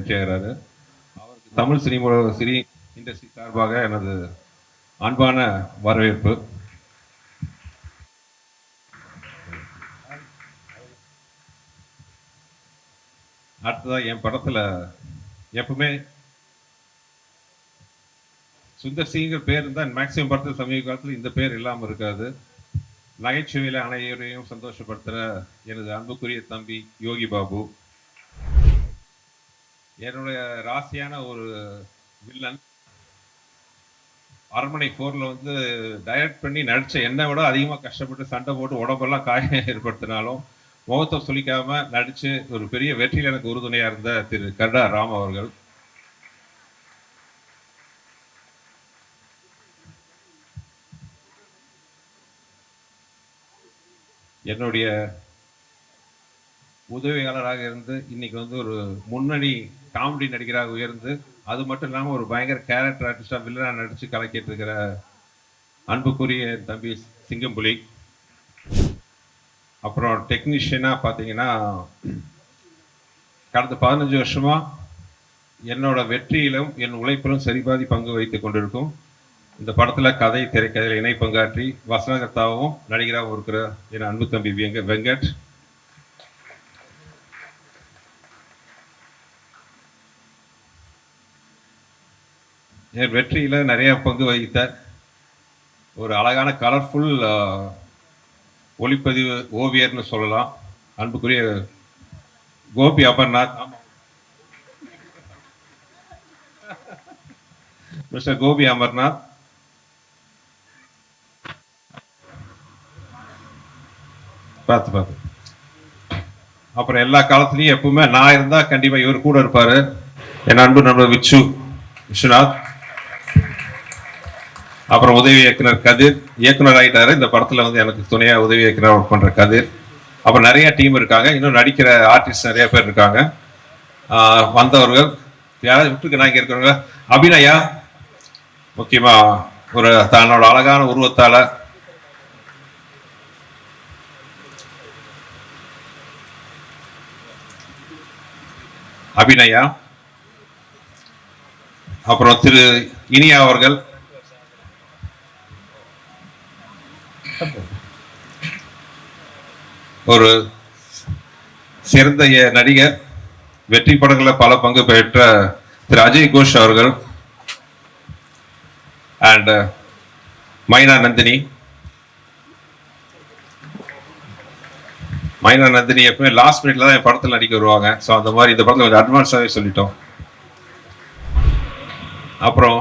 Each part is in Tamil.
என்ட்ரி ஆகிறாரு. அவருக்கு தமிழ் சினி இண்டஸ்ட்ரி சார்பாக எனது அன்பான வரவேற்பு. அடுத்ததாக என் படத்தில் எப்பவுமே சுந்தர் சிங்கிற பேர் இருந்தால் மேக்சிமம் படத்தில் சமீப காலத்தில் இந்த பேர் இல்லாமல் இருக்காது. நகைச்சுவையில் அனைவரையும் சந்தோஷப்படுத்துகிற எனது அன்புக்குரிய தம்பி யோகி பாபு, என்னுடைய ராசியான ஒரு வில்லன். அரண்மனை 4ல் வந்து டைரக்ட் பண்ணி நடித்த என்னை விட அதிகமாக கஷ்டப்பட்டு சண்டை போட்டு உடம்பெல்லாம் காயம் ஏற்படுத்தினாலும் முகத்தை சொல்லிக்காம நடித்து ஒரு பெரிய வெற்றியில் எனக்கு உறுதுணையாக இருந்த திரு கருடா ராம் அவர்கள். என்னுடைய உதவியாளராக இருந்து இன்னைக்கு வந்து ஒரு முன்னணி காமெடி நடிகராக உயர்ந்து, அது மட்டும் இல்லாமல் ஒரு பயங்கர கேரக்டர் ஆர்டிஸ்டாக வில்லனாக நடித்து கலக்கிட்டு இருக்கிற அன்புக்குரிய தம்பி சிங்கம்புலி. அப்புறம் டெக்னீஷியனாக பார்த்தீங்கன்னா கடந்த 15 வருஷமாக என்னோட வெற்றியிலும் என் உழைப்பிலும் சரிபாதி பங்கு வைத்துக் கொண்டிருக்கும். இந்த படத்தில் கதை திரைக்கதையில் இணை பங்காற்றி வசனகர்த்தாவும் நடிகராகவும் இருக்கிற என் அன்பு தம்பி வெங்கட். என் வெற்றியில் நிறைய பங்கு வகித்த ஒரு அழகான கலர்ஃபுல் ஒளிப்பதிவு ஓவியர்னு சொல்லலாம் அன்புக்குரிய கோபி அமர்நாத். மிஸ்டர் கோபி அமர்நாத். பார்த்து அப்புறம் எல்லா காலத்துலையும் எப்பவுமே நான் இருந்தா கண்டிப்பா இவர் கூட இருப்பாரு, என் அன்பு நண்பர் விஸ்வநாத். அப்புறம் உதவி இயக்குனர் கதிர், இயக்குனர் ஆகிட்டாரு. இந்த படத்துல வந்து எனக்கு துணையா உதவி இயக்குனர் ஒர்க் பண்ற கதிர். அப்புறம் நிறைய டீம் இருக்காங்க, இன்னும் நடிக்கிற ஆர்டிஸ்ட் நிறைய பேர் இருக்காங்க. வந்தவர்கள் யாராவது விட்டுருக்கு நான் இங்க இருக்கிறவங்க. அபிநயா முக்கியமா ஒரு தன்னோட அழகான உருவத்தால அபிநயா. அப்புறம் திரு இனியா அவர்கள், ஒரு சிறந்த நடிகர், வெற்றி படங்களில் பல பங்கு பெற்ற திரு அஜய் கோஷ் அவர்கள், அண்ட் மைனா நந்தினி. மைனா நந்தினி எப்பவுமே லாஸ்ட் மினிட்ல தான் என் படத்தில் நடிக்க வருவாங்க. ஸோ அந்த மாதிரி இந்த படத்தில் கொஞ்சம் அட்வான்ஸாகவே சொல்லிட்டோம். அப்புறம்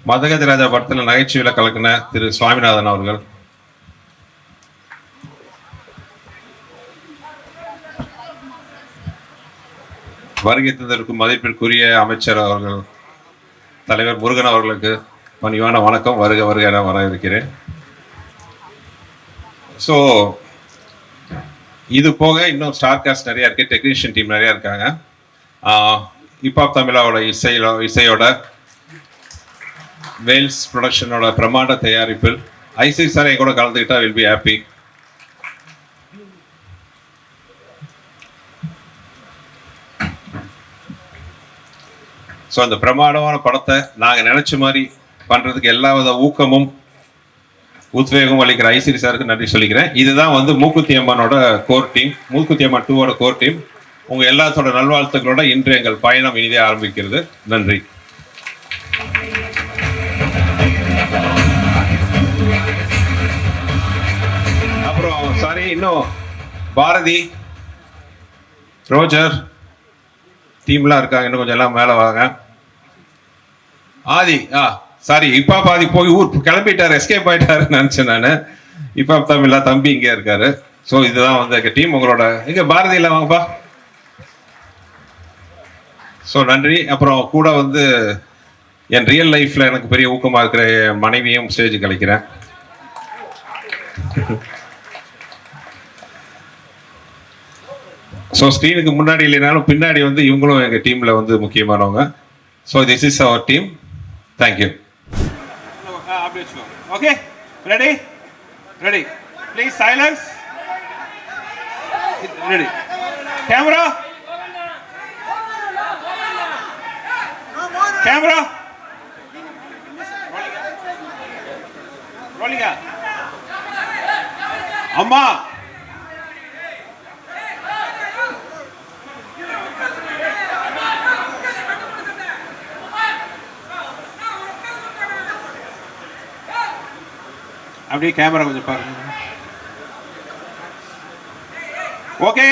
மதகதி ராஜா படத்தில் நகைச்சுவையில் கலக்கின திரு சுவாமிநாதன் அவர்கள், வருகை தந்திருக்கும் மதிப்பிற்குரிய அமைச்சர் அவர்கள் தலைவர் முருகன் அவர்களுக்கு பணிவான வணக்கம், வருக வருக என வர இருக்கிறேன். ஸோ இது போக இன்னும் ஸ்டார் காஸ்ட் நிறைய இருக்கு, டெக்னீஷியன் டீம் நிறைய இருக்காங்க. ஹிப்ஹாப் தமிழாவோட இசையோட வேல்ஸ் ப்ரொடக்ஷனோட பிரமாண்ட தயாரிப்பில் ஐசி சார் என் கூட கலந்துக்கிட்டா வில் பி ஹாப்பி. ஸோ அந்த பிரமாண்டமான படத்தை நாங்கள் நினைச்ச மாதிரி பண்றதுக்கு எல்லா வித ஊக்கமும் உத்வேகம் அளிக்கிற ஐசிரி சாருக்கு நன்றி சொல்லிக்கிறேன். இதுதான் வந்து மூக்குத்தி அம்மனோட core team, Mookuthi Amman 2ஓட core team. உங்க எல்லாத்தோட நல்வாழ்த்துக்களோட இன்று எங்கள் பயணம் இனிதே ஆரம்பிக்கிறது. நன்றி. அப்புறம் சாரி, இன்னும் பாரதி, ரோஜர் டீம்லாம் இருக்காங்க, இன்னும் கொஞ்சம் எல்லாம் மேலே வாங்க. ஆதி சாரி, இப்பா பாதி போய் ஊர் கிளம்பிட்டாரு, எஸ்கேப் ஆயிட்டாருன்னு நினைச்சேன் நான். இப்பா தமிழா தம்பி இங்கே இருக்காரு. ஸோ இதுதான் வந்து எங்க டீம். உங்களோட எங்க பாரதி இல்லை வாங்கப்பா. ஸோ நன்றி. அப்புறம் கூட வந்து என் ரியல் லைஃப்ல எனக்கு பெரிய ஊக்கமா இருக்கிற என் மனைவியும் ஸ்டேஜ் கழிக்கிறேன். ஸோ ஸ்க்ரீனுக்கு முன்னாடி இல்லைனாலும் பின்னாடி வந்து இவங்களும் எங்கள் டீமில் வந்து முக்கியமானவங்க. So this is our team. Thank you. Okay, ready ready please silence. Ready camera camera rolling. அம்மா அப்படியே கேமரா கொஞ்சம் பாருங்க. ஓகே.